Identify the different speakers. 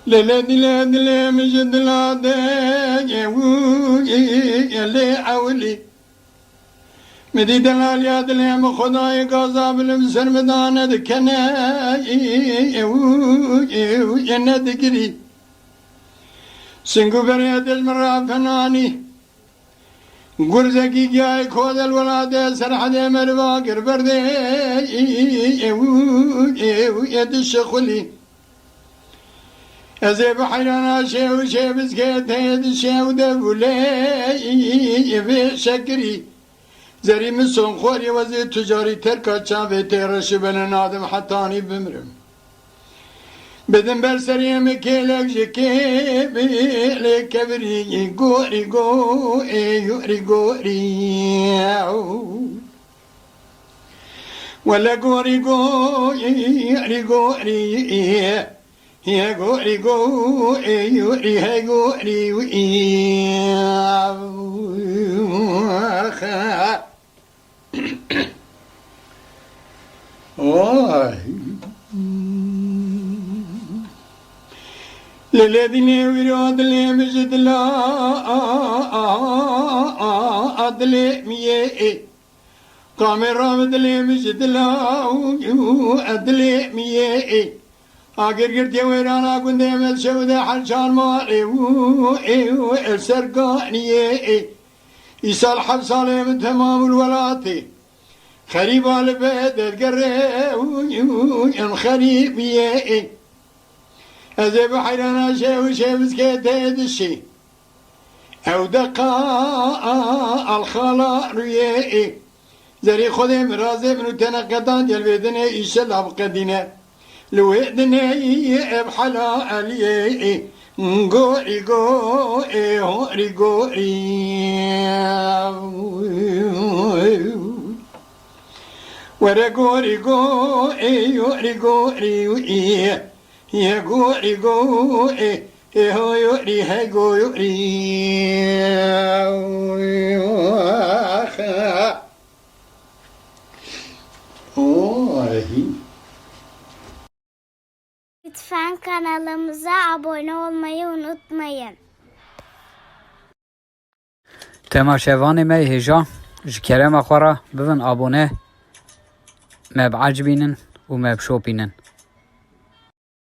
Speaker 1: ليلة دلي مجد لا يلي عولي مدي دلال يا دلي مخداي قاضى بالمسر مدانة دكنا يندقري سنقو بريد المرا فناني قرزكي جاي كود الولادة سرح دي مرباقر بردي يد الشخلي أزي بحيرانا شيو شي بسكيت هيد الشيو دبولي يبي شكري زري من سون خوري وزي تجاري تركا شافي تيرش بن آدم حتاني بمرم بدن برسري مكيلك جكي بيلك كبري غوري غوري ولا غوري يا غوري هي للذين يريد لي مجد لا أدلي ميه كاميرا بدلي مجد لا أدلي ميه آخر قرتي ويرانا كنت يمل شودة حلشان مالي السرقانية يسال حبصالي من تمام الولاتي خريب البيت القريب خريبية أزي بحيرانا شي مسكيت هيدشي أو دقا الخلا ريئي زري خذي مرازي بنو تنقضان جلبيدني إيشا لابقدنا لويدني بحلا عليئي غوري ورا غوري يا غوري هو يوري هاي غوري
Speaker 2: Lütfen kanalımıza abone olmayı unutmayın.
Speaker 3: تماشاواني مي هجا جكرم أخورا بفن أبونه ما بعجبينن وما بشوبينن